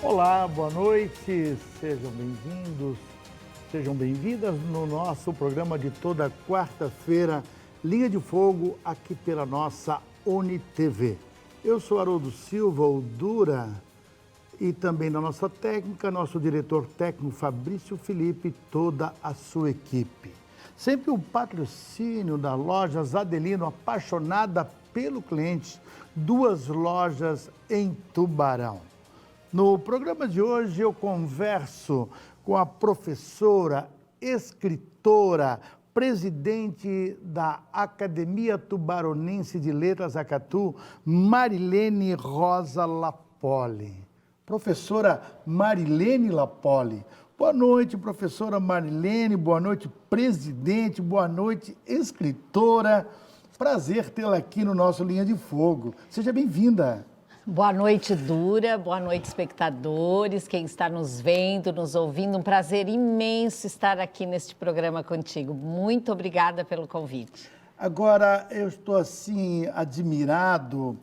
Olá, boa noite, sejam bem-vindos, sejam bem-vindas no nosso programa de toda quarta-feira, Linha de Fogo, aqui pela nossa UniTV. Eu sou Haroldo Silva, o Dura, e também na nossa técnica, nosso diretor técnico Fabrício Felipe e toda a sua equipe. Sempre o patrocínio da Lojas Adelino, apaixonada pelo cliente, 2 lojas em Tubarão. No programa de hoje eu converso com a professora, escritora, presidente da Academia Tubaronense de Letras Acatu, Marilene Rosa Lapoli. Professora Marilene Lapoli. Boa noite, professora Marilene, boa noite, presidente, boa noite, escritora. Prazer tê-la aqui no nosso Linha de Fogo. Seja bem-vinda. Boa noite, Dura, boa noite, espectadores, quem está nos vendo, nos ouvindo. Um prazer imenso estar aqui neste programa contigo. Muito obrigada pelo convite. Agora, eu estou assim, admirado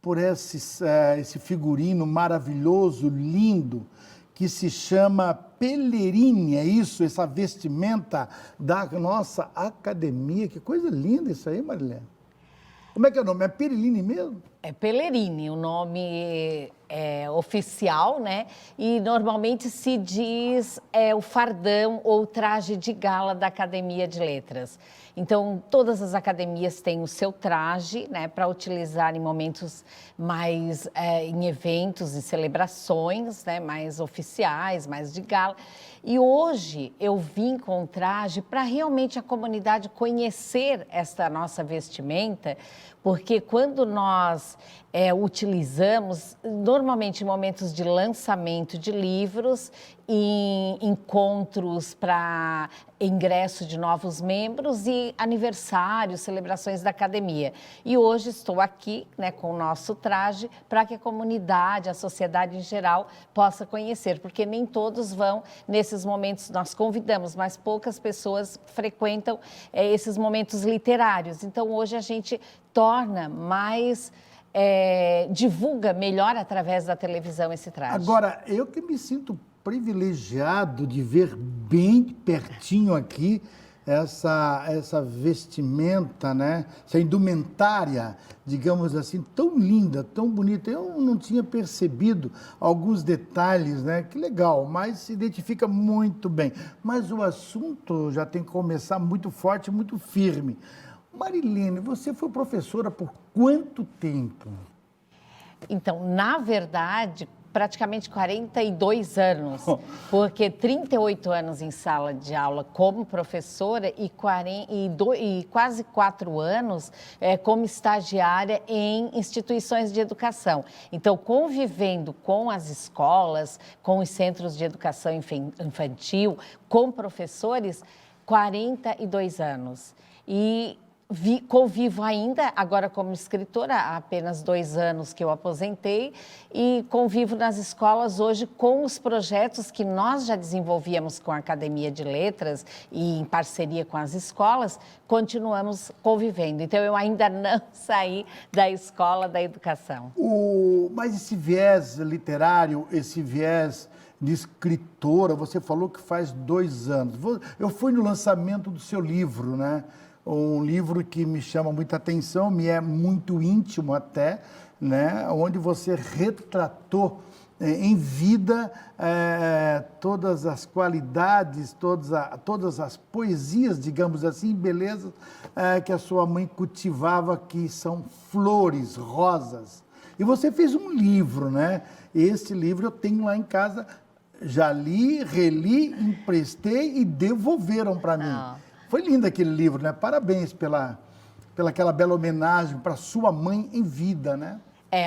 por esse figurino maravilhoso, lindo, que se chama Pellerini, é isso? Essa vestimenta da nossa academia. Que coisa linda isso aí, Marilene. Como é que é o nome? É Pellerini mesmo? É Pellerini, o nome oficial, né? E normalmente se diz o fardão ou traje de gala da Academia de Letras. Então, todas as academias têm o seu traje, né, para utilizar em momentos mais, em eventos e celebrações, né, mais oficiais, mais de gala. E hoje eu vim com o traje para realmente a comunidade conhecer esta nossa vestimenta, porque quando nós utilizamos, normalmente em momentos de lançamento de livros, em encontros para ingresso de novos membros e aniversários, celebrações da academia. E hoje estou aqui, né, com o nosso traje para que a comunidade, a sociedade em geral possa conhecer, porque nem todos vão nesses momentos, nós convidamos, mas poucas pessoas frequentam esses momentos literários. Então hoje a gente torna mais... divulga melhor através da televisão esse traje. Agora, eu que me sinto privilegiado de ver bem pertinho aqui essa vestimenta, né? Essa indumentária, digamos assim, tão linda, tão bonita. Eu não tinha percebido alguns detalhes, né? Que legal, mas se identifica muito bem. Mas o assunto já tem que começar muito forte, muito firme. Marilene, você foi professora por quanto tempo? Então, na verdade, praticamente 42 anos, porque 38 anos em sala de aula como professora e quase 4 anos como estagiária em instituições de educação. Então, convivendo com as escolas, com os centros de educação infantil, com professores, 42 anos. E convivo ainda, agora como escritora, há apenas 2 anos que eu aposentei, e convivo nas escolas hoje com os projetos que nós já desenvolvíamos com a Academia de Letras e em parceria com as escolas, continuamos convivendo. Então, eu ainda não saí da escola da educação. Mas esse viés literário, esse viés de escritora, você falou que faz 2 anos. Eu fui no lançamento do seu livro, né? Um livro que me chama muita atenção, me é muito íntimo até, né? Onde você retratou em vida todas as qualidades, todas as poesias, digamos assim, belezas que a sua mãe cultivava, que são flores, rosas. E você fez um livro, né? Esse livro eu tenho lá em casa, já li, reli, emprestei e devolveram para mim. Foi lindo aquele livro, né? Parabéns pela aquela bela homenagem para sua mãe em vida, né?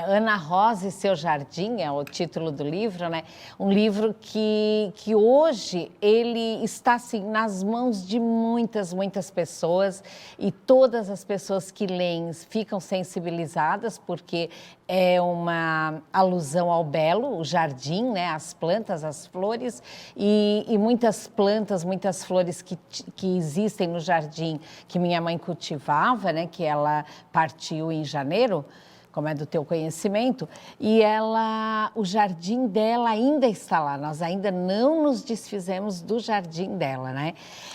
Ana Rosa e Seu Jardim é o título do livro, né? Um livro que hoje ele está assim nas mãos de muitas pessoas, e todas as pessoas que leem ficam sensibilizadas, porque é uma alusão ao belo, o jardim, né? As plantas, as flores, e muitas plantas, muitas flores que existem no jardim que minha mãe cultivava, né? Que ela partiu em janeiro. como é do teu conhecimento, e o jardim dela ainda está lá, nós ainda não nos desfizemos do jardim dela, né?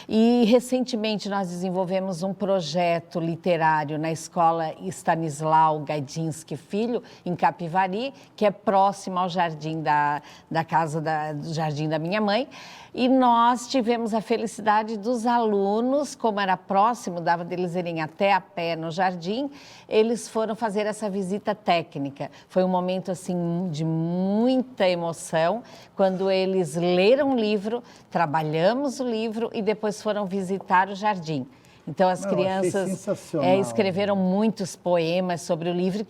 E recentemente nós desenvolvemos um projeto literário na escola Stanislau Gaidinski Filho, em Capivari, que é próximo ao jardim do jardim da minha mãe, e nós tivemos a felicidade dos alunos, como era próximo, dava deles irem até a pé no jardim, eles foram fazer essa visita técnica. Foi um momento assim de muita emoção, quando eles leram o livro, trabalhamos o livro e depois foram visitar o jardim. Então, as crianças escreveram muitos poemas sobre o livro,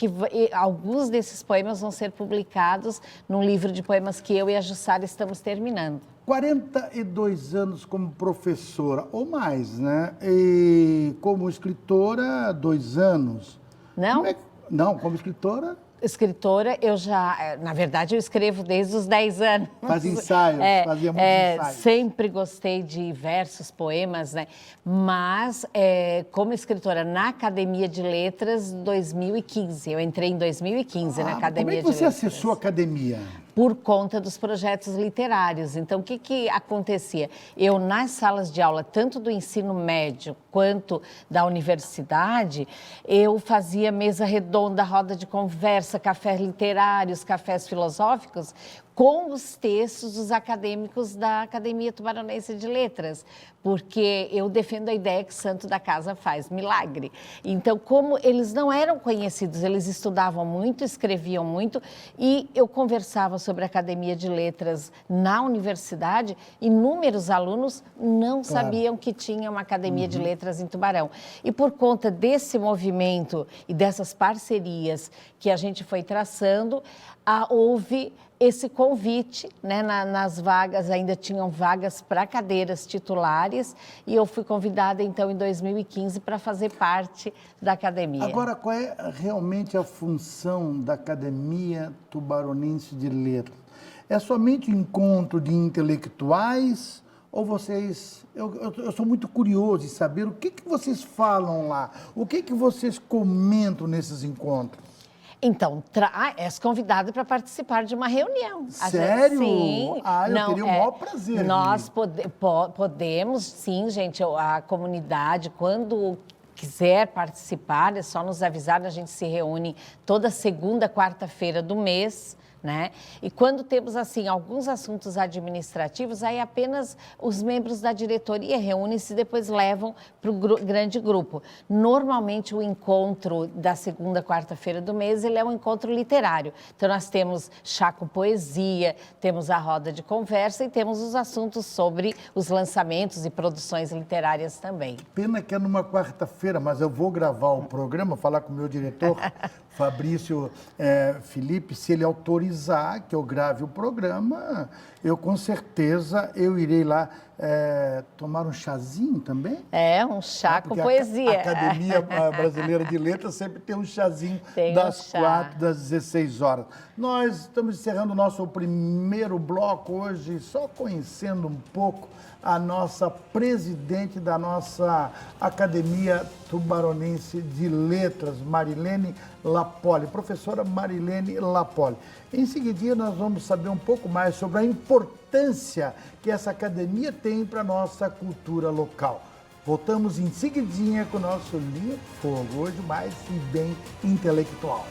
alguns desses poemas vão ser publicados num livro de poemas que eu e a Jussara estamos terminando. 42 anos como professora, ou mais, né? E como escritora, 2 anos. Não? Não, como escritora... Escritora, na verdade, eu escrevo desde os 10 anos. Faz ensaios, fazia muitos ensaios. Sempre gostei de versos, poemas, né? Mas, como escritora na Academia de Letras, 2015. Eu entrei em 2015 na Academia de Letras. Como é que você acessou a academia? Por conta dos projetos literários. Então, o que acontecia? Eu, nas salas de aula, tanto do ensino médio quanto da universidade, eu fazia mesa redonda, roda de conversa, cafés literários, cafés filosóficos, com os textos dos acadêmicos da Academia Tubaronense de Letras, porque eu defendo a ideia que santo da casa faz milagre. Então, como eles não eram conhecidos, eles estudavam muito, escreviam muito, e eu conversava sobre a Academia de Letras na universidade, inúmeros alunos não sabiam que tinha uma Academia de Letras em Tubarão. E por conta desse movimento e dessas parcerias que a gente foi traçando, houve esse convite, né, nas vagas, ainda tinham vagas para cadeiras titulares, e eu fui convidada, então, em 2015, para fazer parte da academia. Agora, qual é realmente a função da Academia Tubaronense de Letras? É somente encontro de intelectuais ou vocês... Eu sou muito curioso em saber o que vocês falam lá, o que vocês comentam nesses encontros. Então, és convidado para participar de uma reunião. Sério? Sim. Eu teria o maior prazer. Nós podemos, sim, gente, a comunidade, quando quiser participar, é só nos avisar, a gente se reúne toda segunda, quarta-feira do mês, né? E quando temos, assim, alguns assuntos administrativos, aí apenas os membros da diretoria reúnem-se e depois levam para o grande grupo. Normalmente, o encontro da segunda, quarta-feira do mês, ele é um encontro literário. Então, nós temos chá com poesia, temos a roda de conversa e temos os assuntos sobre os lançamentos e produções literárias também. Pena que é numa quarta-feira, mas eu vou gravar o programa, falar com o meu diretor, Fabrício Felipe, se ele autorizar que eu grave o programa, eu com certeza irei lá tomar um chazinho também. Um chá com poesia. A Academia Brasileira de Letras sempre tem um chazinho das 4 das 16 horas. Nós estamos encerrando o nosso primeiro bloco hoje, só conhecendo um pouco a nossa presidente da nossa Academia Tubaronense de Letras, Marilene Lapoli, professora Marilene Lapoli. Em seguida, nós vamos saber um pouco mais sobre a importância que essa academia tem para a nossa cultura local. Voltamos em seguidinha com o nosso Linha de Fogo, hoje mais e bem intelectual.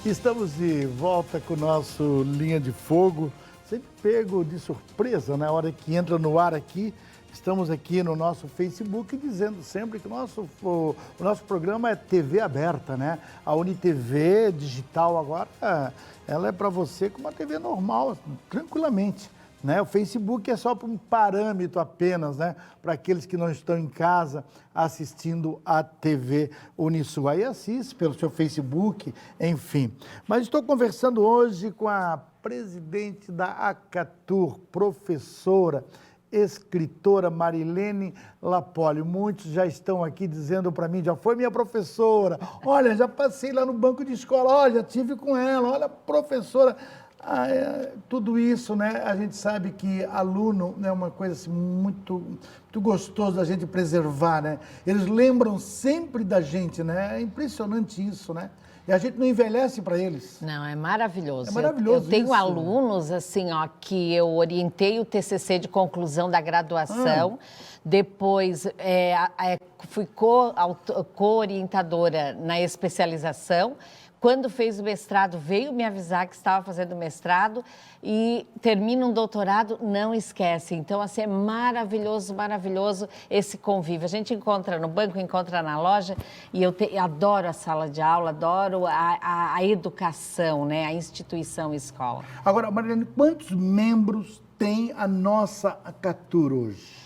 Estamos de volta com o nosso Linha de Fogo, sempre pego de surpresa na hora que entra no ar aqui. Estamos aqui no nosso Facebook dizendo sempre que o nosso programa é TV aberta, né? A UniTV digital agora, ela é para você como uma TV normal, tranquilamente. Né? O Facebook é só um parâmetro apenas, né? Para aqueles que não estão em casa assistindo a TV Unisul. Aí assiste pelo seu Facebook, enfim. Mas estou conversando hoje com a presidente da Acatur, professora, escritora Marilene Lapoli. Muitos já estão aqui dizendo para mim, já foi minha professora, olha, já passei lá no banco de escola, olha, já tive com ela, olha, professora. tudo isso, né? A gente sabe que aluno é uma coisa assim, muito gostoso da gente preservar, né? Eles lembram sempre da gente, né? É impressionante isso, né? E a gente não envelhece para eles. Não, é maravilhoso. É maravilhoso eu tenho isso. alunos, assim, ó, que eu orientei o TCC de conclusão da graduação, depois fui co-orientadora na especialização. Quando fez o mestrado, veio me avisar que estava fazendo mestrado e termina um doutorado, não esquece. Então, assim, é maravilhoso, maravilhoso esse convívio. A gente encontra no banco, encontra na loja e eu adoro a sala de aula, adoro a educação, né? A instituição escola. Agora, Marilene, quantos membros tem a nossa Acatur hoje?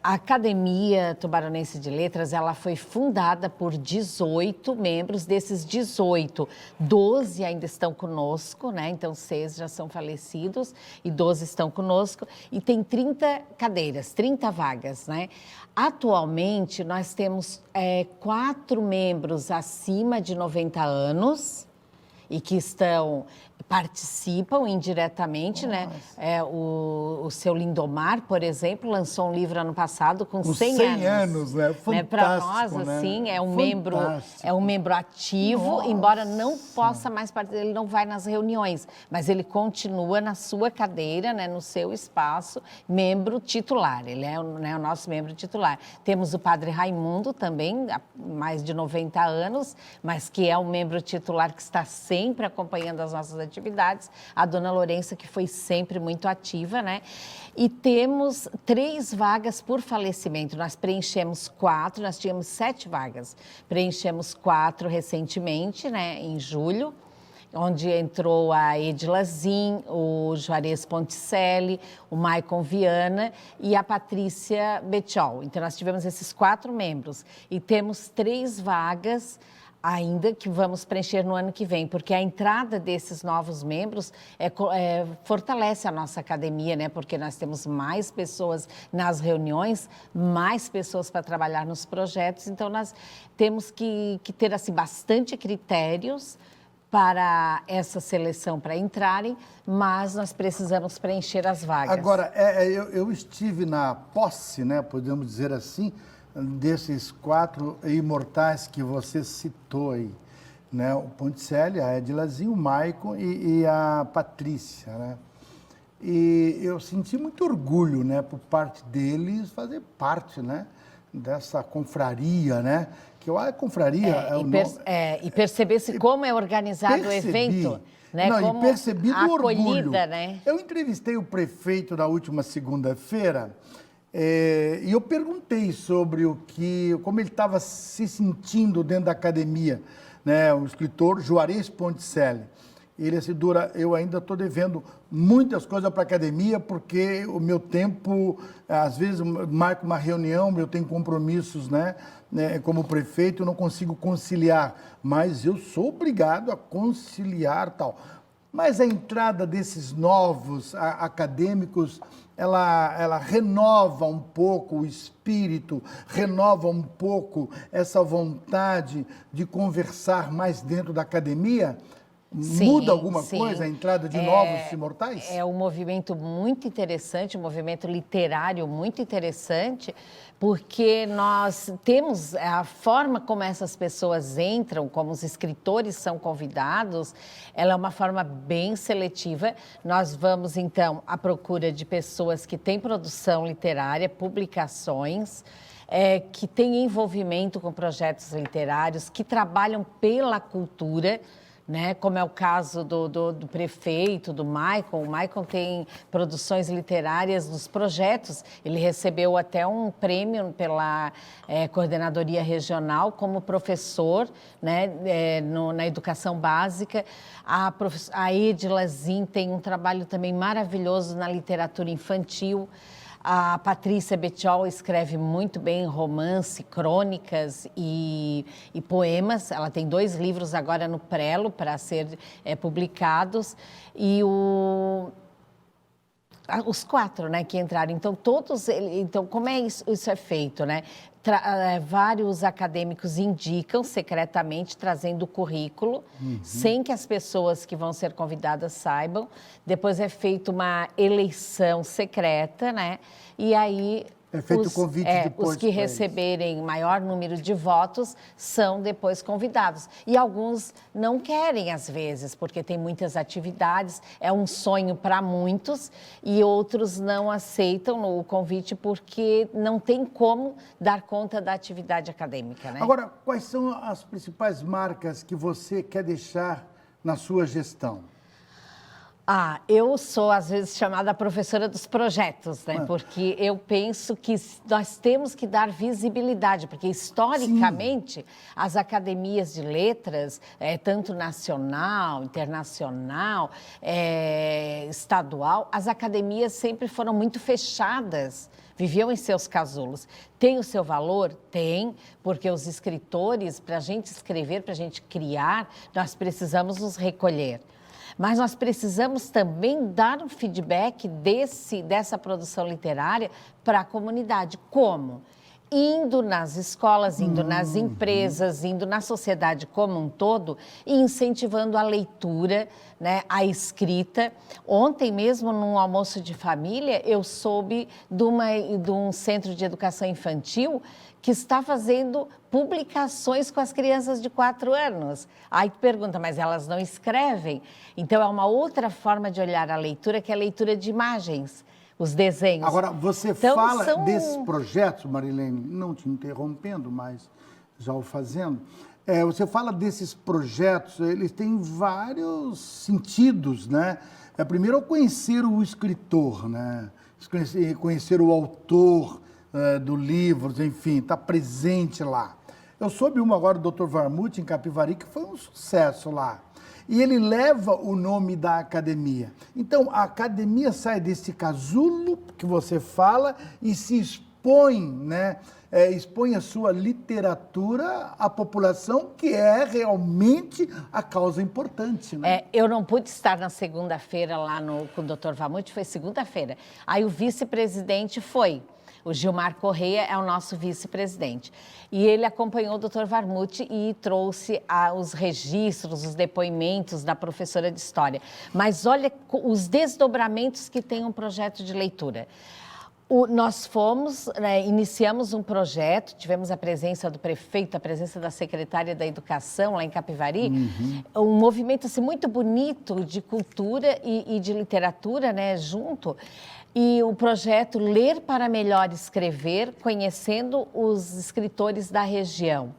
A Academia Tubaronense de Letras, ela foi fundada por 18 membros. Desses 18, 12 ainda estão conosco, né? Então, 6 já são falecidos e 12 estão conosco. E tem 30 cadeiras, 30 vagas, né? Atualmente, nós temos 4 membros acima de 90 anos e que participam indiretamente, né? O seu Lindomar, por exemplo, lançou um livro ano passado com 100 anos, né? Fantástico, para nós, né? assim, é um membro ativo, Nossa. Embora não possa mais participar, ele não vai nas reuniões, mas ele continua na sua cadeira, né? No seu espaço, membro titular, ele é o nosso membro titular. Temos o Padre Raimundo também, há mais de 90 anos, mas que é um membro titular que está sempre acompanhando as nossas atividades, a dona Lourença, que foi sempre muito ativa, né? E temos 3 vagas por falecimento. Nós preenchemos 4, nós tínhamos 7 vagas. Preenchemos 4 recentemente, né? Em julho, onde entrou a Edila Zin, o Juarez Ponticelli, o Maicon Viana e a Patrícia Betchol. Então, nós tivemos esses 4 membros e temos 3 vagas ainda que vamos preencher no ano que vem, porque a entrada desses novos membros fortalece a nossa academia, né? Porque nós temos mais pessoas nas reuniões, mais pessoas para trabalhar nos projetos, então nós temos que ter assim, bastante critérios para essa seleção para entrarem, mas nós precisamos preencher as vagas. Agora, eu estive na posse, né? Podemos dizer assim, desses 4 imortais que você citou aí, né? O Ponticelli, a Edilazinho, o Maicon e a Patrícia, né? E eu senti muito orgulho, né, por parte deles fazer parte, né, dessa confraria, né? Que a confraria e perceber-se como é organizado o evento, né? Não, como e percebi do orgulho. Né? Eu entrevistei o prefeito na última segunda-feira. E eu perguntei sobre como ele estava se sentindo dentro da academia, né? O escritor Juarez Ponticelli. Ele disse, Dura, eu ainda estou devendo muitas coisas para a academia, porque o meu tempo, às vezes, marco uma reunião, eu tenho compromissos, né? Como prefeito, eu não consigo conciliar, mas eu sou obrigado a conciliar tal. Mas a entrada desses novos acadêmicos, ela renova um pouco o espírito, renova um pouco essa vontade de conversar mais dentro da academia? Muda alguma coisa a entrada de novos imortais? É um movimento muito interessante, um movimento literário muito interessante, porque nós temos a forma como essas pessoas entram, como os escritores são convidados, ela é uma forma bem seletiva. Nós vamos, então, à procura de pessoas que têm produção literária, publicações, que têm envolvimento com projetos literários, que trabalham pela cultura, né? Como é o caso do prefeito, do Maicon. O Maicon tem produções literárias nos projetos. Ele recebeu até um prêmio pela coordenadoria regional como professor, né? Na educação básica. A Edila Zin tem um trabalho também maravilhoso na literatura infantil. A Patrícia Betchol escreve muito bem romance, crônicas e poemas. Ela tem 2 livros agora no Prelo para ser publicados. E Os 4, né, que entraram. Então, então como é isso é feito, né? Vários acadêmicos indicam secretamente, trazendo o currículo, sem que as pessoas que vão ser convidadas saibam. Depois é feita uma eleição secreta, né? E aí... É feito o convite depois. Os que receberem maior número de votos são depois convidados. E alguns não querem, às vezes, porque tem muitas atividades, é um sonho para muitos, e outros não aceitam o convite porque não tem como dar conta da atividade acadêmica, né? Agora, quais são as principais marcas que você quer deixar na sua gestão? Eu sou, às vezes, chamada professora dos projetos, né? Porque eu penso que nós temos que dar visibilidade, porque, historicamente, as academias de letras, tanto nacional, internacional, estadual, as academias sempre foram muito fechadas, viviam em seus casulos. Tem o seu valor? Tem, porque os escritores, para a gente escrever, para a gente criar, nós precisamos nos recolher. Mas nós precisamos também dar um feedback dessa produção literária para a comunidade. Como? Indo nas escolas, indo nas empresas, indo na sociedade como um todo e incentivando a leitura, né, a escrita. Ontem mesmo, num almoço de família, eu soube de um centro de educação infantil que está fazendo publicações com as crianças de 4 anos. Aí tu pergunta, mas elas não escrevem? Então, é uma outra forma de olhar a leitura, que é a leitura de imagens, os desenhos. Agora, você fala desses projetos, Marilene, não te interrompendo, mas já o fazendo, você fala desses projetos, eles têm vários sentidos, né? Primeiro, conhecer o escritor, né? Conhecer o autor do livro, enfim, está presente lá. Eu soube agora do Dr. Varmuth, em Capivari, que foi um sucesso lá. E ele leva o nome da academia. Então, a academia sai desse casulo que você fala e se expõe, né? Expõe a sua literatura à população, que é realmente a causa importante, né? Eu não pude estar na segunda-feira lá com o Dr. Varmuth, foi segunda-feira. Aí o vice-presidente foi. O Gilmar Correia é o nosso vice-presidente. E ele acompanhou o Dr. Varmuth e trouxe os registros, os depoimentos da professora de História. Mas olha os desdobramentos que tem um projeto de leitura. Nós iniciamos um projeto, tivemos a presença do prefeito, a presença da secretária da Educação lá em Capivari, um movimento assim, muito bonito de cultura e de literatura, né, junto. E o projeto Ler para Melhor Escrever, conhecendo os escritores da região.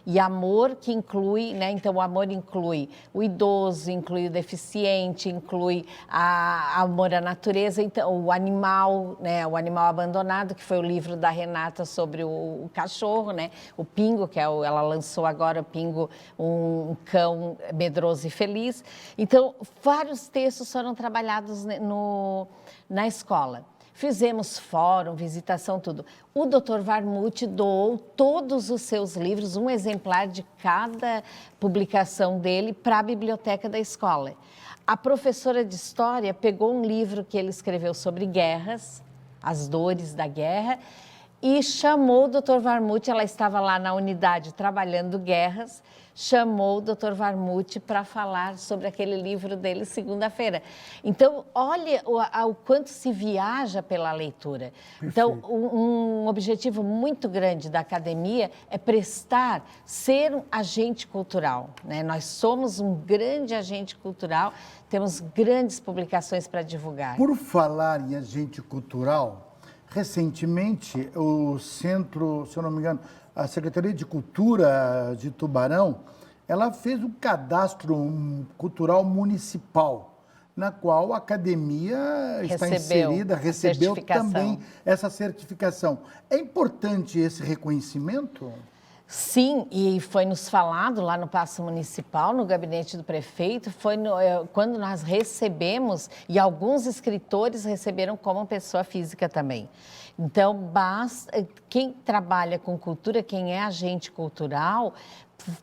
E amor, que inclui, né? Então, o amor inclui o idoso, inclui o deficiente, inclui amor à natureza, então, o animal, né? O animal abandonado, que foi o livro da Renata sobre o cachorro, né? O Pingo, ela lançou agora o Pingo, um cão medroso e feliz. Então, vários textos foram trabalhados na escola. Fizemos fórum, visitação, tudo. O Dr. Varmuth doou todos os seus livros, um exemplar de cada publicação dele, para a biblioteca da escola. A professora de História pegou um livro que ele escreveu sobre guerras, as dores da guerra, e chamou o Dr. Varmuth, ela estava lá na unidade trabalhando guerras, chamou o Dr. Varmuth para falar sobre aquele livro dele segunda-feira. Então, olha o quanto se viaja pela leitura. Perfeito. Então, um objetivo muito grande da academia é ser um agente cultural, né? Nós somos um grande agente cultural, temos grandes publicações para divulgar. Por falar em agente cultural, recentemente, o centro, se eu não me engano, a Secretaria de Cultura de Tubarão, ela fez um cadastro cultural municipal, na qual a academia está inserida, recebeu também essa certificação. É importante esse reconhecimento? Sim, e foi nos falado lá no Paço Municipal, no gabinete do prefeito, quando nós recebemos, e alguns escritores receberam como pessoa física também. Então, quem trabalha com cultura, quem é agente cultural,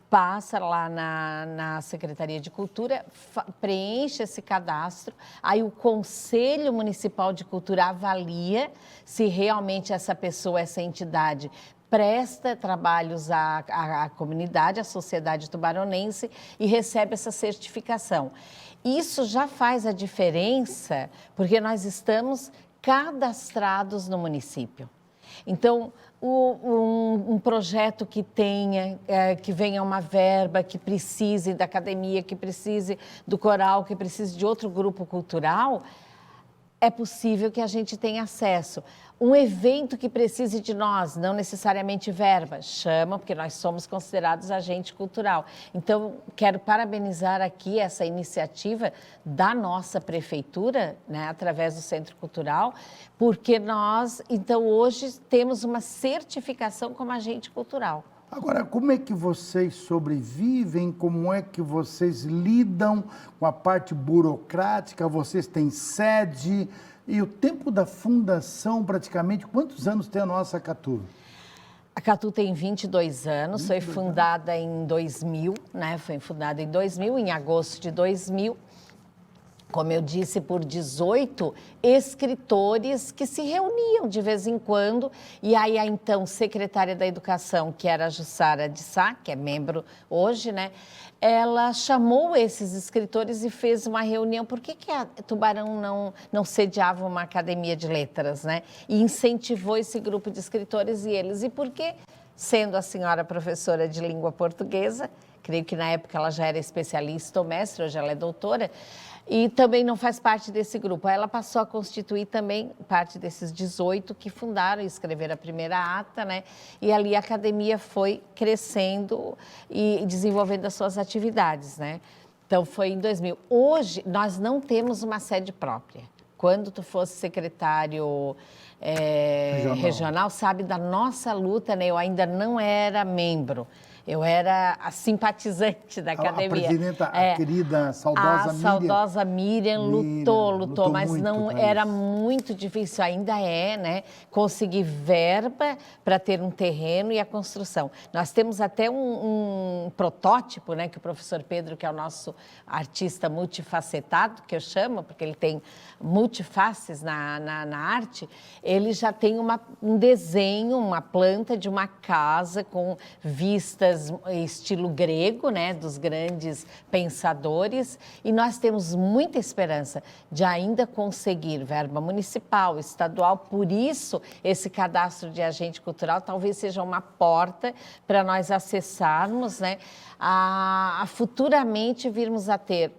passa lá na Secretaria de Cultura, preenche esse cadastro, aí o Conselho Municipal de Cultura avalia se realmente essa pessoa, essa entidade, presta trabalhos à comunidade, à sociedade tubaronense e recebe essa certificação. Isso já faz a diferença, porque nós estamos cadastrados no município. Então, um projeto que que venha uma verba, que precise da academia, que precise do coral, que precise de outro grupo cultural, é possível que a gente tenha acesso. Um evento que precise de nós, não necessariamente verba, chama, porque nós somos considerados agente cultural. Então, quero parabenizar aqui essa iniciativa da nossa prefeitura, né, através do Centro Cultural, porque nós, então, hoje temos uma certificação como agente cultural. Agora, como é que vocês sobrevivem? Como é que vocês lidam com a parte burocrática? Vocês têm sede? E o tempo da fundação, praticamente, quantos anos tem a nossa Catu? A Catu tem 22 anos, foi fundada em 2000, né? Foi fundada em 2000, em agosto de 2000. Como eu disse, por 18 escritores que se reuniam de vez em quando. E aí, a então secretária da Educação, que era a Jussara de Sá, que é membro hoje, né? Ela chamou esses escritores e fez uma reunião. Por que a Tubarão não sediava uma academia de letras, né? E incentivou esse grupo de escritores e eles. E por que, sendo a senhora professora de língua portuguesa, creio que na época ela já era especialista ou mestre, hoje ela é doutora, e também não faz parte desse grupo. Ela passou a constituir também parte desses 18 que fundaram e escreveram a primeira ata, né? E ali a academia foi crescendo e desenvolvendo as suas atividades, né? Então, foi em 2000. Hoje, nós não temos uma sede própria. Quando tu fosse secretário regional, sabe da nossa luta, né? Eu ainda não era membro. Eu era a simpatizante da academia. A presidenta, a querida, saudosa Miriam. A saudosa Miriam lutou, mas muito não era muito difícil, ainda é, né? Conseguir verba para ter um terreno e a construção. Nós temos até um protótipo, né? Que o professor Pedro, que é o nosso artista multifacetado, que eu chamo, porque ele tem multifaces na arte, ele já tem um desenho, uma planta de uma casa com vistas estilo grego, né, dos grandes pensadores, e nós temos muita esperança de ainda conseguir verba municipal, estadual, por isso esse cadastro de agente cultural talvez seja uma porta para nós acessarmos, né, a futuramente virmos a ter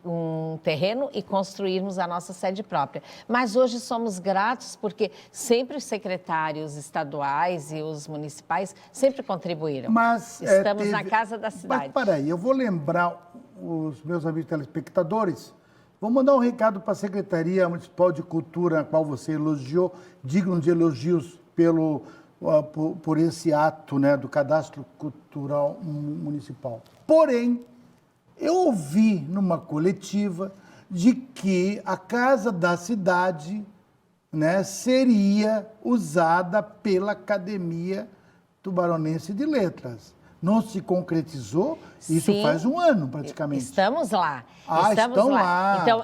um terreno e construirmos a nossa sede própria. Mas hoje somos gratos porque sempre os secretários estaduais e os municipais sempre contribuíram. Estamos na casa da cidade. Mas peraí, eu vou lembrar os meus amigos telespectadores, vou mandar um recado para a Secretaria Municipal de Cultura, a qual você elogiou, digno de elogios por esse ato, né, do Cadastro Cultural Municipal. Porém, eu ouvi numa coletiva de que a Casa da Cidade, né, seria usada pela Academia Tubaronense de Letras. Não se concretizou? Isso Sim, faz um ano, praticamente. Estamos lá. Estão lá. Então,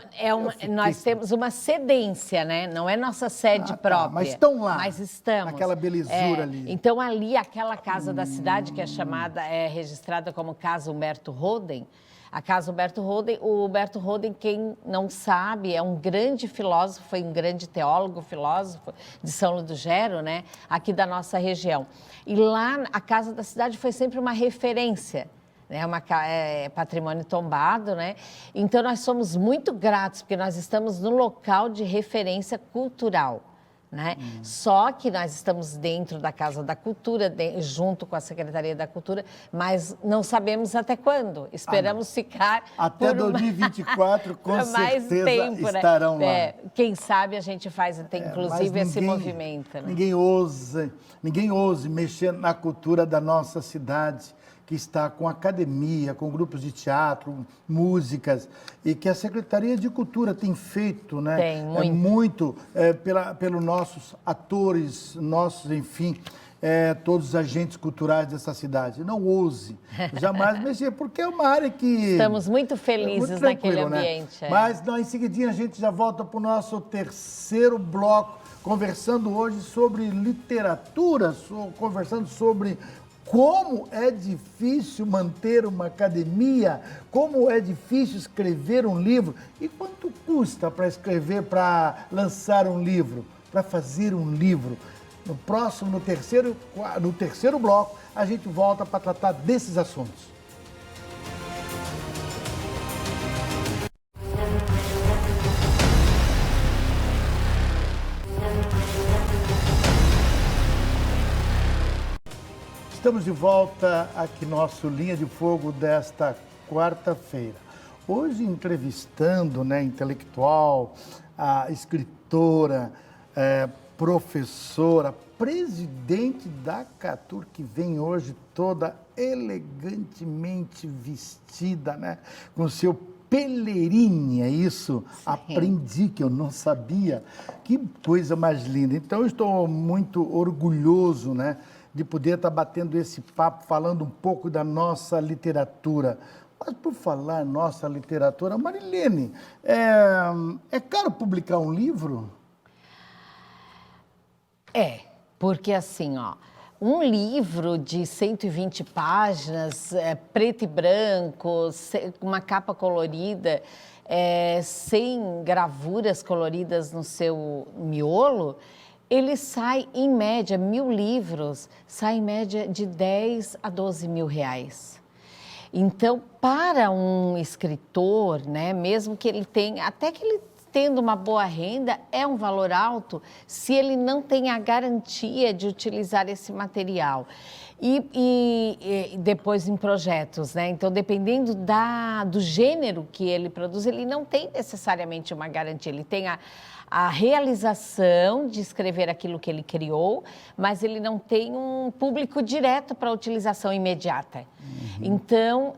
nós temos uma cedência, né? Não é nossa sede própria. Mas estão lá. Mas estamos. Aquela belezura ali. Então, ali, aquela casa da cidade, que é registrada como Casa Humberto Roden, a Casa Humberto Roden, o Humberto Roden, quem não sabe, é um grande filósofo, foi um grande teólogo, filósofo de São Ludgero, né, aqui da nossa região. E lá, a Casa da Cidade foi sempre uma referência, né, patrimônio tombado, né? Então, nós somos muito gratos, porque nós estamos no local de referência cultural. né? Só que nós estamos dentro da Casa da Cultura, junto com a Secretaria da Cultura, mas não sabemos até quando. Esperamos ficar até 2024, com mais certeza tempo, estarão né? lá. Quem sabe a gente faz inclusive esse movimento. Né? Ninguém ouse mexer na cultura da nossa cidade, que está com academia, com grupos de teatro, músicas, e que a Secretaria de Cultura tem feito, né? Tem, muito. Pelos nossos atores, enfim, todos os agentes culturais dessa cidade. Não ouse jamais mexer, porque é uma área que... Estamos muito felizes muito naquele ambiente. Né? Mas, em seguidinha, a gente já volta para o nosso terceiro bloco, conversando hoje sobre literatura, conversando sobre como é difícil manter uma academia, como é difícil escrever um livro e quanto custa para escrever, para lançar um livro, para fazer um livro. No terceiro bloco, a gente volta para tratar desses assuntos. Estamos de volta aqui no nosso Linha de Fogo desta quarta-feira. Hoje entrevistando, né, intelectual, a escritora, professora, presidente da Catur, que vem hoje toda elegantemente vestida, né, com seu Pellerini, é isso? Sim. Aprendi, que eu não sabia. Que coisa mais linda. Então, eu estou muito orgulhoso, né, de poder estar batendo esse papo, falando um pouco da nossa literatura. Mas, por falar em nossa literatura, Marilene, é caro publicar um livro? Porque assim, ó, um livro de 120 páginas, preto e branco, uma capa colorida, sem gravuras coloridas no seu miolo, ele sai, em média, 1.000 livros, sai em média de 10 a 12 mil reais. Então, para um escritor, né, mesmo que ele tenha, até que ele tendo uma boa renda, é um valor alto se ele não tem a garantia de utilizar esse material. E depois em projetos, né? Então, dependendo do gênero que ele produz, ele não tem necessariamente uma garantia, ele tem a realização de escrever aquilo que ele criou, mas ele não tem um público direto para utilização imediata. Então,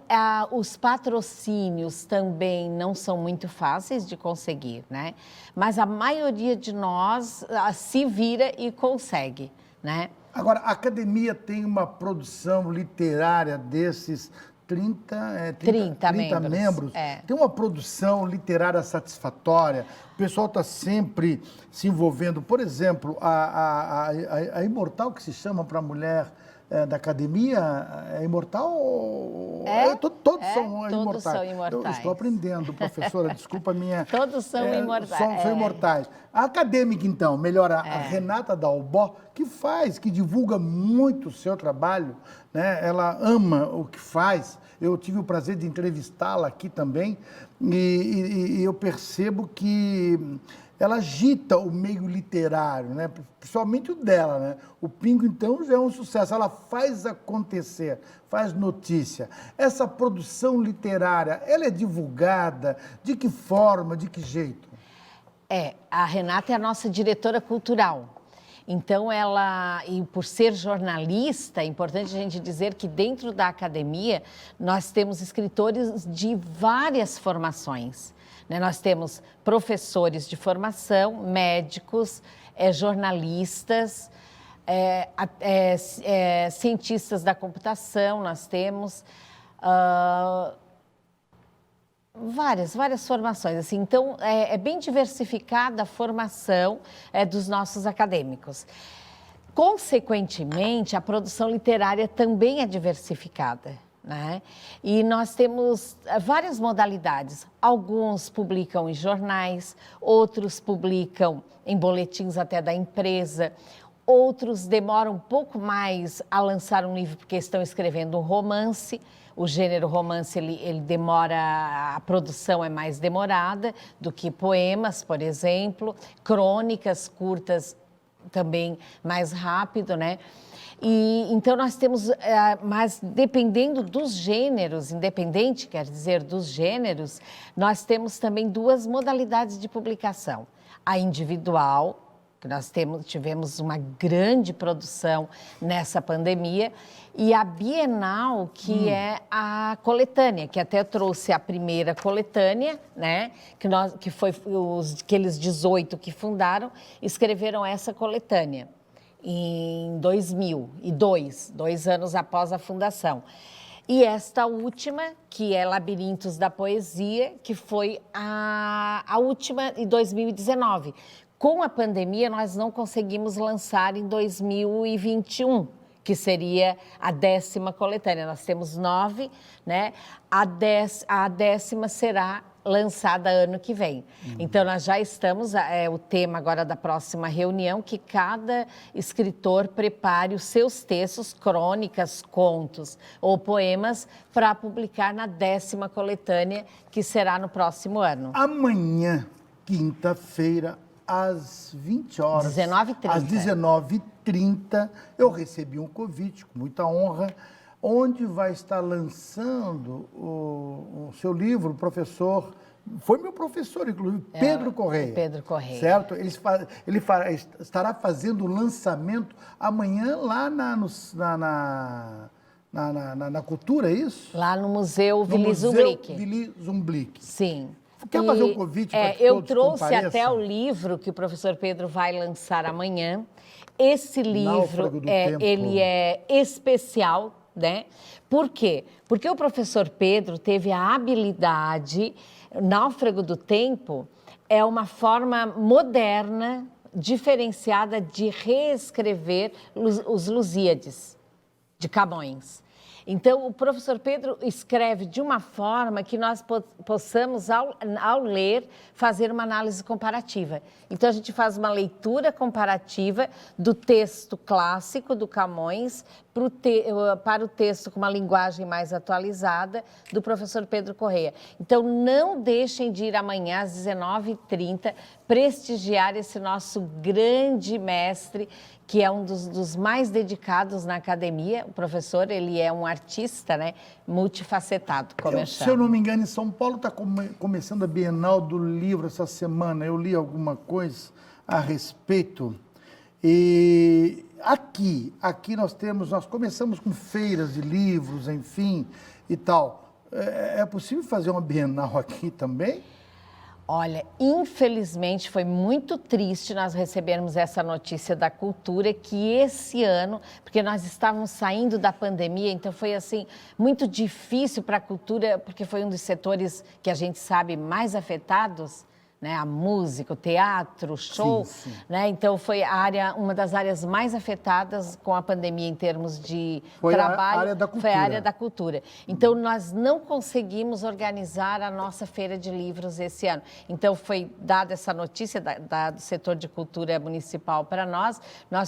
os patrocínios também não são muito fáceis de conseguir, né? Mas a maioria de nós se vira e consegue, né? Agora, a academia tem uma produção literária desses 30 membros. Tem uma produção literária satisfatória. O pessoal está sempre se envolvendo. Por exemplo, a Imortal, que se chama para a mulher da academia, é imortal? Todos são imortais. Todos são imortais. Eu estou aprendendo, professora, desculpa a minha... Todos são imortais. São imortais. A acadêmica, então, melhor, a Renata Dalbó, que divulga muito o seu trabalho, né? Ela ama o que faz. Eu tive o prazer de entrevistá-la aqui também e eu percebo que ela agita o meio literário, né? Principalmente o dela, né? O Pingo, então, já é um sucesso. Ela faz acontecer, faz notícia. Essa produção literária, ela é divulgada? De que forma, de que jeito? A Renata é a nossa diretora cultural. Então, e por ser jornalista, é importante a gente dizer que dentro da academia nós temos escritores de várias formações. Né? Nós temos professores de formação, médicos, jornalistas, cientistas da computação, nós temos várias formações. Assim, então, é bem diversificada a formação dos nossos acadêmicos. Consequentemente, a produção literária também é diversificada. Né? E nós temos várias modalidades. Alguns publicam em jornais, outros publicam em boletins até da empresa, outros demoram um pouco mais a lançar um livro porque estão escrevendo um romance. O gênero romance, ele demora, a produção é mais demorada do que poemas, por exemplo. Crônicas curtas também mais rápido, né? E então nós temos, mas dependendo dos gêneros, independente, quer dizer, dos gêneros, nós temos também duas modalidades de publicação. A individual, que nós tivemos uma grande produção nessa pandemia, e a bienal, que é a coletânea, que até trouxe a primeira coletânea, né? Que foi aqueles 18 que fundaram, escreveram essa coletânea em 2002, 2 anos após a fundação. E esta última, que é Labirintos da Poesia, que foi a última em 2019. Com a pandemia, nós não conseguimos lançar em 2021, que seria a 10ª coletânea. Nós temos 9, né? A 10ª será lançada ano que vem. Então, nós já estamos, o tema agora da próxima reunião, que cada escritor prepare os seus textos, crônicas, contos ou poemas para publicar na 10ª coletânea, que será no próximo ano. Amanhã, quinta-feira, às 20 horas, 19h30. às 19h30, eu recebi um convite, com muita honra, onde vai estar lançando o seu livro, o professor, foi meu professor, inclusive, Pedro Correia. Pedro Correia. Certo? Ele estará fazendo o lançamento amanhã lá na cultura, é isso? Lá no Museu No Willy Museu Zumblick. Willy Zumblick. Sim. Quer fazer um convite para que eu todos trouxe compareçam? até o livro que o professor Pedro vai lançar amanhã. Esse livro, Náufrago do Tempo. ele é especial, né? Por quê? Porque o professor Pedro teve a habilidade, Náufrago do Tempo é uma forma moderna, diferenciada de reescrever os Lusíades de Camões. Então, o professor Pedro escreve de uma forma que nós possamos, ao ler, fazer uma análise comparativa. Então, a gente faz uma leitura comparativa do texto clássico do Camões para o texto com uma linguagem mais atualizada do professor Pedro Correia. Então, não deixem de ir amanhã às 19h30 prestigiar esse nosso grande mestre, que é um dos mais dedicados na academia. O professor, ele é um artista, né, multifacetado, como eu chamo. Se eu não me engano, em São Paulo está começando a Bienal do Livro essa semana. Eu li alguma coisa a respeito. E aqui nós começamos com feiras de livros, enfim, e tal. É possível fazer uma Bienal aqui também? Olha, infelizmente foi muito triste nós recebermos essa notícia da cultura, que esse ano, porque nós estávamos saindo da pandemia, então foi assim muito difícil para a cultura, porque foi um dos setores que a gente sabe mais afetados, né? A música, o teatro, o show, sim. Né? Então foi uma das áreas mais afetadas com a pandemia em termos de foi trabalho. A área da cultura. Foi a área da cultura. Então nós não conseguimos organizar a nossa feira de livros esse ano. Então foi dada essa notícia do setor de cultura municipal para nós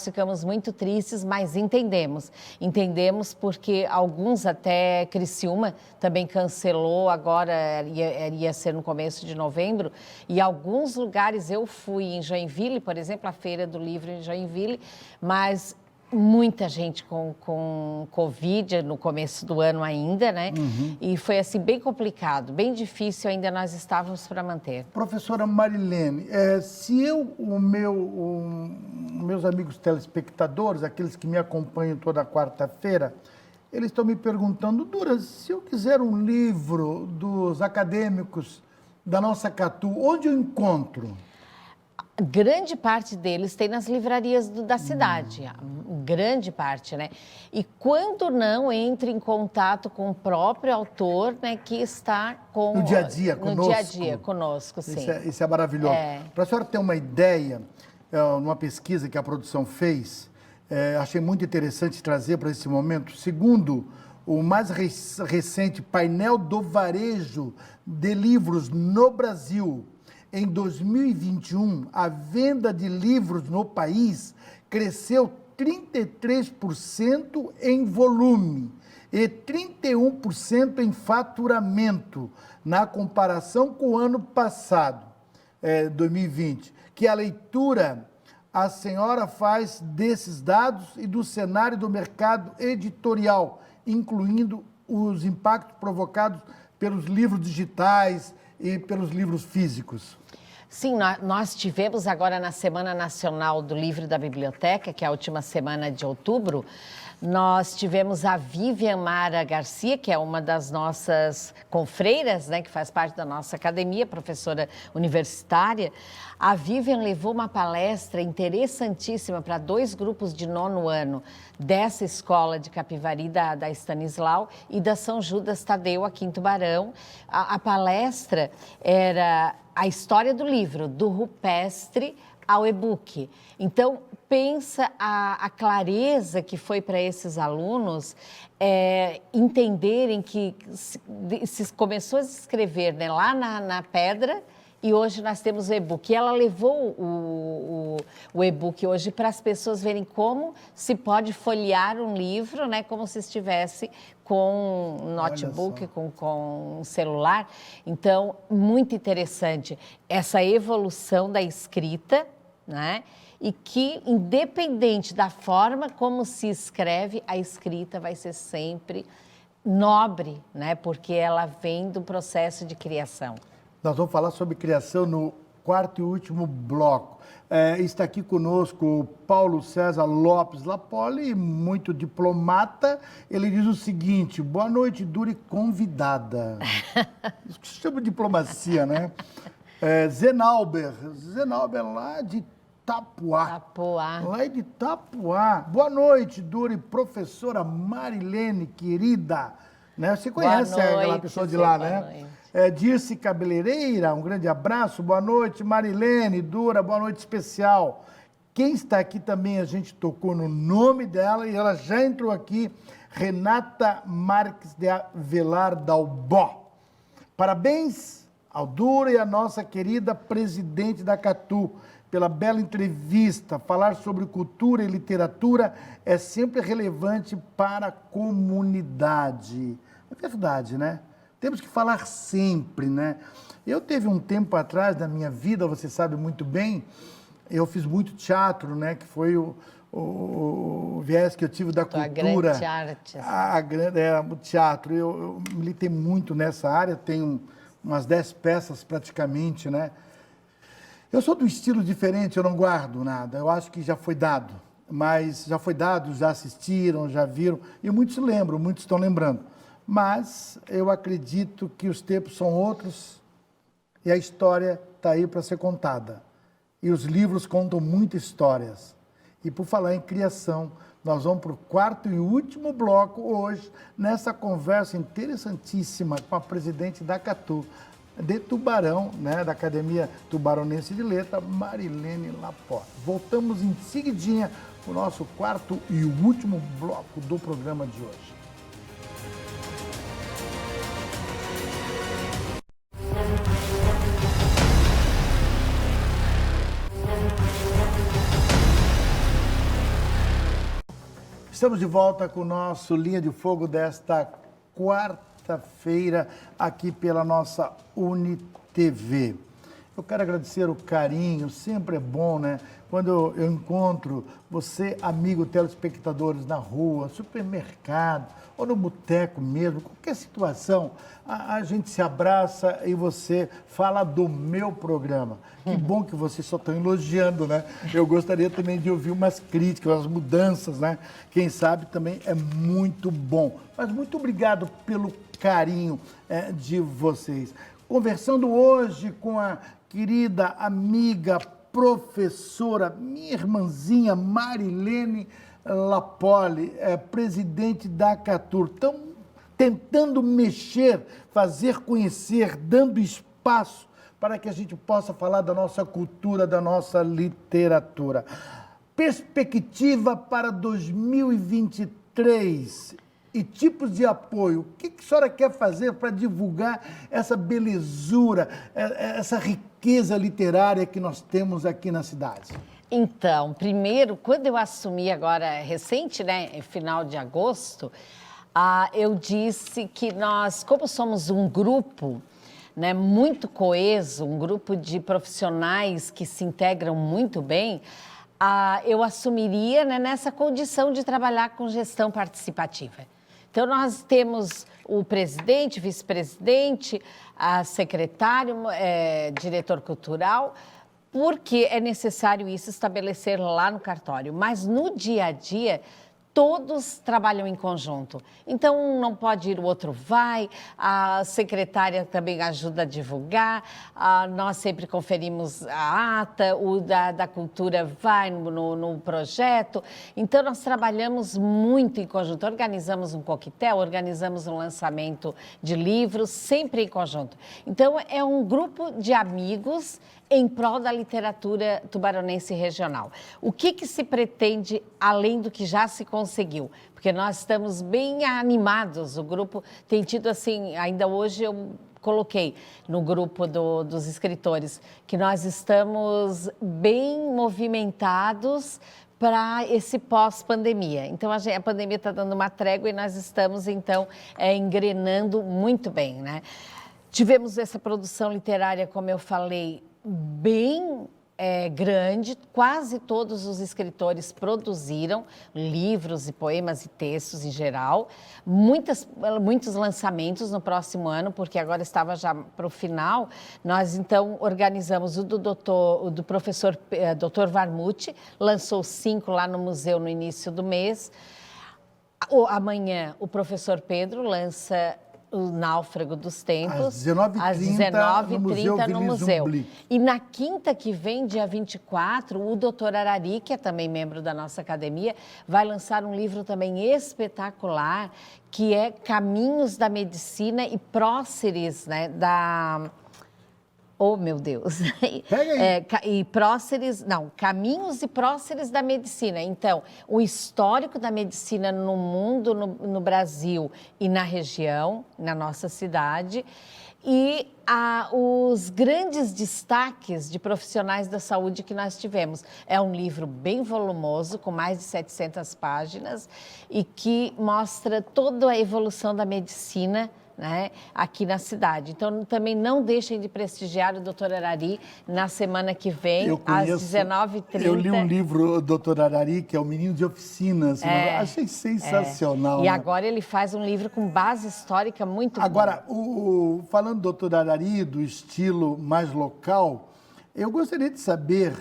ficamos muito tristes, mas entendemos. Entendemos porque alguns, até Criciúma, também cancelou, agora ia ser no começo de novembro, e alguns lugares, eu fui em Joinville, por exemplo, a Feira do Livro em Joinville, mas muita gente com Covid no começo do ano ainda, né? E foi assim bem complicado, bem difícil ainda nós estávamos para manter. Professora Marilene, se meus amigos telespectadores, aqueles que me acompanham toda quarta-feira, eles estão me perguntando, Dura, se eu quiser um livro dos acadêmicos da nossa Catu, onde eu encontro? Grande parte deles tem nas livrarias da cidade, grande parte, né? E quando não, entre em contato com o próprio autor, né, que está no dia a dia conosco. No dia a dia conosco, sim. Isso é maravilhoso. Para a senhora ter uma ideia, numa pesquisa que a produção fez, achei muito interessante trazer para esse momento, segundo o mais recente painel do varejo de livros no Brasil, em 2021, a venda de livros no país cresceu 33% em volume e 31% em faturamento, na comparação com o ano passado, 2020, que a leitura a senhora faz desses dados e do cenário do mercado editorial, incluindo os impactos provocados pelos livros digitais e pelos livros físicos? Sim, nós tivemos agora na Semana Nacional do Livro e da Biblioteca, que é a última semana de outubro, nós tivemos a Vivian Mara Garcia, que é uma das nossas confreiras, né, que faz parte da nossa academia, professora universitária. A Vivian levou uma palestra interessantíssima para 2 grupos de 9º ano dessa escola de Capivari, da Stanislau, e da São Judas Tadeu, aqui em Tubarão. A palestra era a história do livro, do rupestre ao e-book. Então, pensa a clareza que foi para esses alunos entenderem que se começou a se escrever, né, lá na pedra, e hoje nós temos o e-book. E ela levou o e-book hoje para as pessoas verem como se pode folhear um livro, né, como se estivesse com um notebook, com um celular. Então, muito interessante essa evolução da escrita, né? E que, independente da forma como se escreve, a escrita vai ser sempre nobre, né? Porque ela vem do processo de criação. Nós vamos falar sobre criação no 4º e último bloco. Está aqui conosco o Paulo César Lopes Lapoli, muito diplomata. Ele diz o seguinte: boa noite, Duri convidada. Isso que se chama de diplomacia, né? Zenalber lá de Itapuá. Lá de Itapuá. Boa noite, Duri, professora Marilene, querida. Né? Você conhece aquela pessoa de lá, né? Dirce Cabeleireira, um grande abraço. Boa noite, Marilene, Dura, boa noite especial. Quem está aqui também, a gente tocou no nome dela e ela já entrou aqui, Renata Marques de Avelar Dalbó. Parabéns ao Dura e à nossa querida presidente da Catu pela bela entrevista. Falar sobre cultura e literatura é sempre relevante para a comunidade. É verdade, né? Temos que falar sempre, né? Eu teve um tempo atrás da minha vida, você sabe muito bem, eu fiz muito teatro, né? Que foi o viés que eu tive da cultura. Grande arte. O teatro. Eu militei muito nessa área, tenho umas 10 peças praticamente, né? Eu sou de um estilo diferente, eu não guardo nada. Eu acho que já foi dado. Mas já foi dado, já assistiram, já viram. E muitos lembram, muitos estão lembrando. Mas eu acredito que os tempos são outros e a história está aí para ser contada. E os livros contam muitas histórias. E por falar em criação, nós vamos para o 4º e último bloco hoje, nessa conversa interessantíssima com a presidente da Catu, de Tubarão, né, da Academia Tubaronense de Letras, Marilene Lapó. Voltamos em seguidinha para o nosso 4º e último bloco do programa de hoje. Estamos de volta com o nosso Linha de Fogo desta quarta-feira, aqui pela nossa UniTV. Eu quero agradecer o carinho, sempre é bom, né? Quando eu encontro você, amigo telespectadores, na rua, supermercado, ou no boteco mesmo, qualquer situação, a gente se abraça e você fala do meu programa. Que bom que vocês só estão elogiando, né? Eu gostaria também de ouvir umas críticas, umas mudanças, né? Quem sabe também é muito bom. Mas muito obrigado pelo carinho de vocês. Conversando hoje com a querida amiga, professora, minha irmãzinha Marilene Lapoli, presidente da Catur. Estão tentando mexer, fazer conhecer, dando espaço para que a gente possa falar da nossa cultura, da nossa literatura. Perspectiva para 2023 e tipos de apoio. O que a senhora quer fazer para divulgar essa belezura, essa riqueza literária que nós temos aqui na cidade? Então, primeiro, quando eu assumi agora, recente, né, final de agosto, eu disse que nós, como somos um grupo, né, muito coeso, um grupo de profissionais que se integram muito bem, eu assumiria, né, nessa condição de trabalhar com gestão participativa. Então, nós temos o presidente, vice-presidente, a secretário, diretor cultural, porque é necessário isso estabelecer lá no cartório. Mas no dia a dia, todos trabalham em conjunto. Então, um não pode ir, o outro vai, a secretária também ajuda a divulgar, nós sempre conferimos a ata, o da cultura vai no projeto. Então, nós trabalhamos muito em conjunto, organizamos um coquetel, organizamos um lançamento de livros, sempre em conjunto. Então, é um grupo de amigos em prol da literatura tubaronense regional. O que se pretende, além do que já se conseguiu? Porque nós estamos bem animados, o grupo tem tido, assim, ainda hoje eu coloquei no grupo dos escritores, que nós estamos bem movimentados para esse pós-pandemia. Então, a pandemia está dando uma trégua e nós estamos, então, engrenando muito bem, né? Tivemos essa produção literária, como eu falei, bem grande, quase todos os escritores produziram livros e poemas e textos em geral, muitos lançamentos no próximo ano, porque agora estava já para o final. Nós então organizamos o do professor Dr. Varmuth, lançou 5 lá no museu no início do mês. Amanhã o professor Pedro lança O Náufrago dos Tempos, às 19h30 no museu. E na quinta que vem, dia 24, o doutor Arari, que é também membro da nossa academia, vai lançar um livro também espetacular, que é Caminhos da Medicina e Próceres, né, Oh, meu Deus. Caminhos e Próceres da Medicina. Então, o histórico da medicina no mundo, no Brasil e na região, na nossa cidade, e os grandes destaques de profissionais da saúde que nós tivemos. É um livro bem volumoso, com mais de 700 páginas, e que mostra toda a evolução da medicina, né, aqui na cidade. Então, também não deixem de prestigiar o Dr. Arari na semana que vem, às 19h30. Eu li um livro, Dr. Arari, que é O Menino de Oficinas. Achei sensacional. E agora ele faz um livro com base histórica muito boa. Agora, falando do Dr. Arari, do estilo mais local, eu gostaria de saber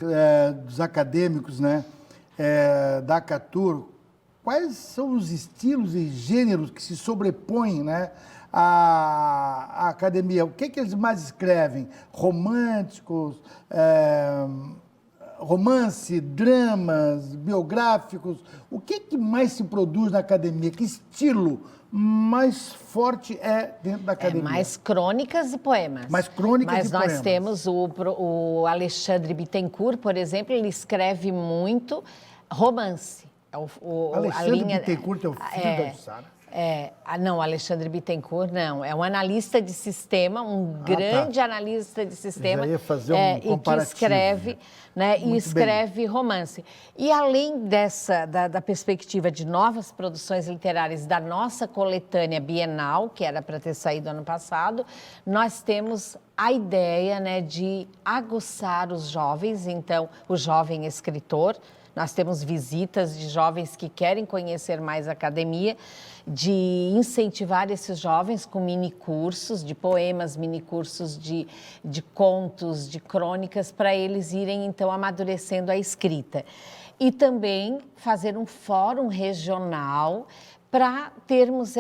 dos acadêmicos, né, da Acatur, quais são os estilos e gêneros que se sobrepõem, né, a academia. O que eles mais escrevem? Românticos, romance, dramas, biográficos? O que mais se produz na academia? Que estilo mais forte é dentro da academia? Mais crônicas e poemas. Mais crônicas e poemas. Mas nós temos o Alexandre Bittencourt, por exemplo, ele escreve muito romance. Alexandre Bittencourt é o filho da Jussara? Não, Alexandre Bittencourt não. É um analista de sistema, um grande analista de sistema. Já ia fazer um comparativo. E que escreve, né, escreve romance. E além da perspectiva de novas produções literárias da nossa coletânea bienal, que era para ter saído ano passado, nós temos a ideia, né, de aguçar os jovens, então, o jovem escritor. Nós temos visitas de jovens que querem conhecer mais a academia, de incentivar esses jovens com minicursos de poemas, minicursos de contos, de crônicas, para eles irem, então, amadurecendo a escrita. E também fazer um fórum regional para termos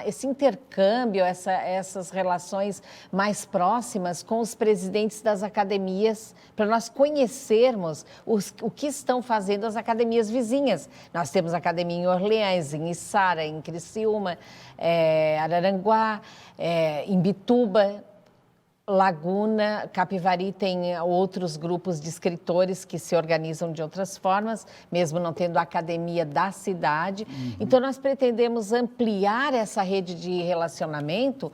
esse intercâmbio, essas relações mais próximas com os presidentes das academias, para nós conhecermos o que estão fazendo as academias vizinhas. Nós temos academia em Orleans, em Içara, em Criciúma, Araranguá, em Bituba, Laguna, Capivari tem outros grupos de escritores que se organizam de outras formas, mesmo não tendo a academia da cidade. Então, nós pretendemos ampliar essa rede de relacionamento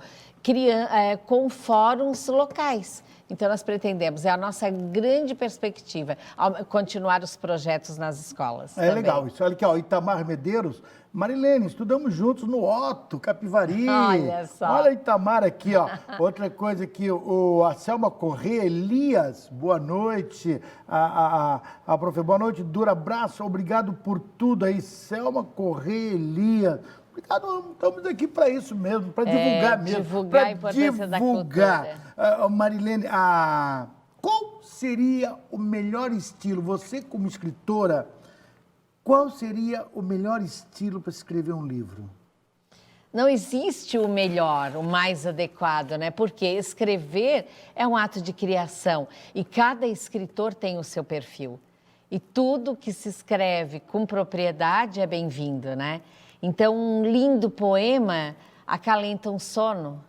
com fóruns locais. Então, nós pretendemos, é a nossa grande perspectiva, continuar os projetos nas escolas. É legal isso. Olha aqui, ó, Itamar Medeiros. Marilene, estudamos juntos no Otto, Capivari. Olha só. Olha Itamar aqui, ó. Outra coisa aqui, a Selma Corrêa, Elias, boa noite. A profe, boa noite, dura abraço, obrigado por tudo aí. Selma Corrêa, Elias. Obrigado, estamos aqui para isso mesmo, para divulgar mesmo. Divulgar a importância da cultura. Marilene, qual seria o melhor estilo? Você, como escritora, qual seria o melhor estilo para escrever um livro? Não existe o melhor, o mais adequado, né? Porque escrever é um ato de criação e cada escritor tem o seu perfil. E tudo que se escreve com propriedade é bem-vindo, né? Então, um lindo poema acalenta um sono.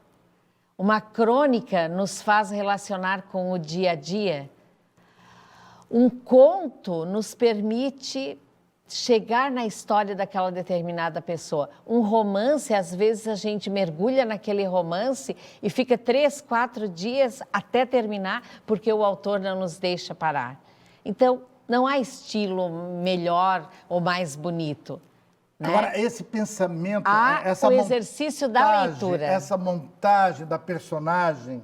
Uma crônica nos faz relacionar com o dia a dia. Um conto nos permite chegar na história daquela determinada pessoa. Um romance, às vezes a gente mergulha naquele romance e fica 3, 4 dias até terminar, porque o autor não nos deixa parar. Então, não há estilo melhor ou mais bonito. Né? Agora, esse pensamento, o exercício da leitura. Essa montagem da personagem,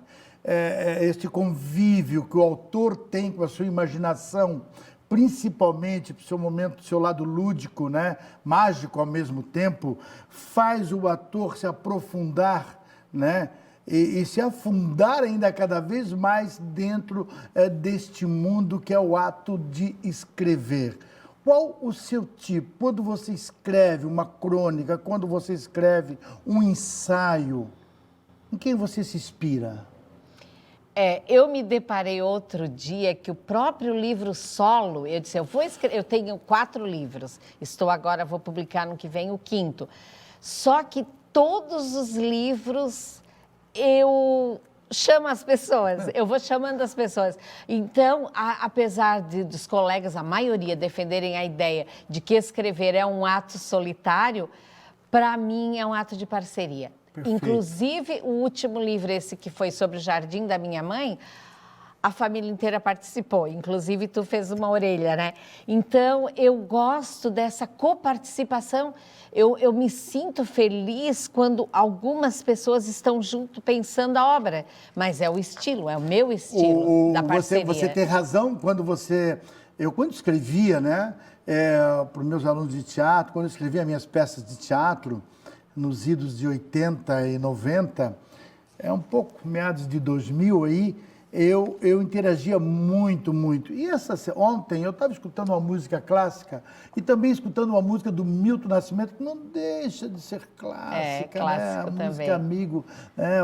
este convívio que o autor tem com a sua imaginação, principalmente para o seu momento, do seu lado lúdico, né? Mágico ao mesmo tempo, faz o ator se aprofundar, né? E se afundar ainda cada vez mais dentro deste mundo que é o ato de escrever. Qual o seu tipo? Quando você escreve uma crônica, quando você escreve um ensaio, em quem você se inspira? Eu me deparei outro dia que o próprio livro solo, eu disse, eu tenho 4 livros, vou publicar no que vem o 5º. Só que todos os livros eu chamo as pessoas, eu vou chamando as pessoas. Então, apesar dos colegas, a maioria, defenderem a ideia de que escrever é um ato solitário, para mim é um ato de parceria. Perfeito. Inclusive, o último livro, esse que foi sobre o jardim da minha mãe, a família inteira participou, inclusive tu fez uma orelha, né? Então, eu gosto dessa coparticipação, eu me sinto feliz quando algumas pessoas estão junto pensando a obra, mas é o estilo, é o meu estilo da parceria. Você tem razão, eu quando escrevia, né, para os meus alunos de teatro, quando eu escrevia minhas peças de teatro, nos idos de 80 e 90, um pouco meados de 2000 aí, eu interagia muito. E ontem eu estava escutando uma música clássica e também escutando uma música do Milton Nascimento, que não deixa de ser clássica, né? A também. Música Amigo, né?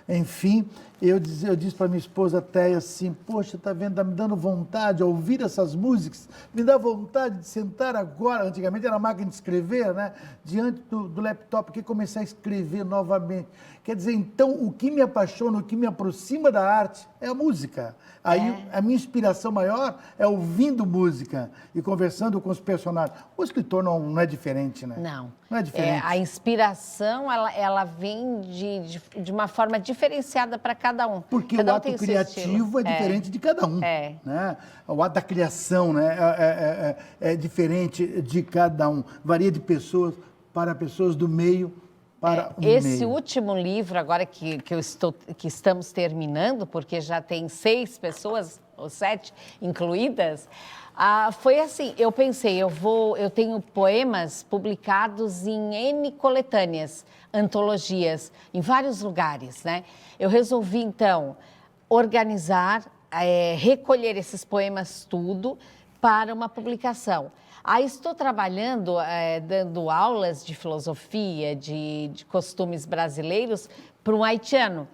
Enfim, eu disse para minha esposa até assim, poxa, tá vendo, tá me dando vontade de ouvir essas músicas, me dá vontade de sentar agora, antigamente era máquina de escrever, né? Diante do laptop, que começar a escrever novamente. Quer dizer, então, o que me apaixona, o que me aproxima da arte é a música. Aí, a minha inspiração maior é ouvindo música e conversando com os personagens. O escritor não é diferente, né? Não é diferente. A inspiração, ela vem de uma forma diferenciada para cada um. Porque cada o ato criativo é diferente de cada um. Né? O ato da criação, né, é diferente de cada um. Varia de pessoas para pessoas do meio. Esse último livro, agora que estamos terminando, porque já tem 6 pessoas, ou 7 incluídas, foi assim, eu pensei, eu tenho poemas publicados em N coletâneas, antologias, em vários lugares, né? Eu resolvi, então, organizar, recolher esses poemas tudo para uma publicação. Aí estou trabalhando, dando aulas de filosofia, de costumes brasileiros para um haitiano.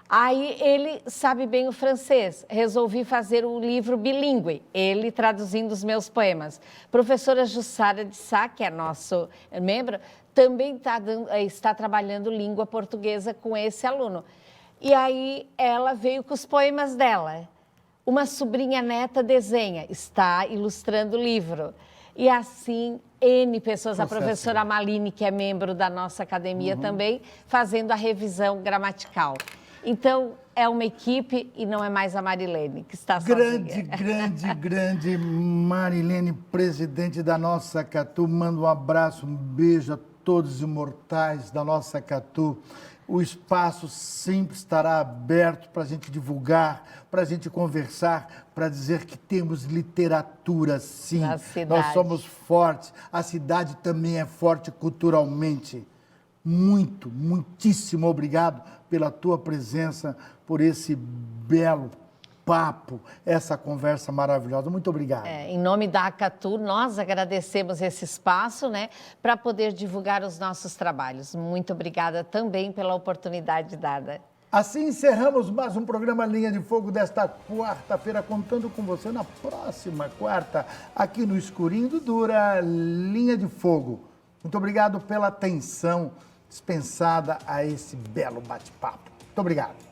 Aí ele sabe bem o francês, resolvi fazer um livro bilíngue, ele traduzindo os meus poemas. Professora Jussara de Sá, que é nosso membro, também está trabalhando língua portuguesa com esse aluno. E aí ela veio com os poemas dela. Uma sobrinha neta desenha, está ilustrando o livro. E assim, N pessoas, a professora Maline, que é membro da nossa academia também, fazendo a revisão gramatical. Então, é uma equipe e não é mais a Marilene que está sozinha. Grande Marilene, presidente da nossa Catu. Manda um abraço, um beijo a todos os imortais da nossa Catu. O espaço sempre estará aberto para a gente divulgar, para a gente conversar, para dizer que temos literatura, sim. Na cidade. Nós somos fortes. A cidade também é forte culturalmente. Muitíssimo obrigado pela tua presença, por esse belo papo, essa conversa maravilhosa. Muito obrigado. Em nome da Acatu, nós agradecemos esse espaço, né, para poder divulgar os nossos trabalhos. Muito obrigada também pela oportunidade dada. Assim encerramos mais um programa Linha de Fogo desta quarta-feira, contando com você na próxima quarta, aqui no Escurinho do Dura, Linha de Fogo. Muito obrigado pela atenção dispensada a esse belo bate-papo. Muito obrigado.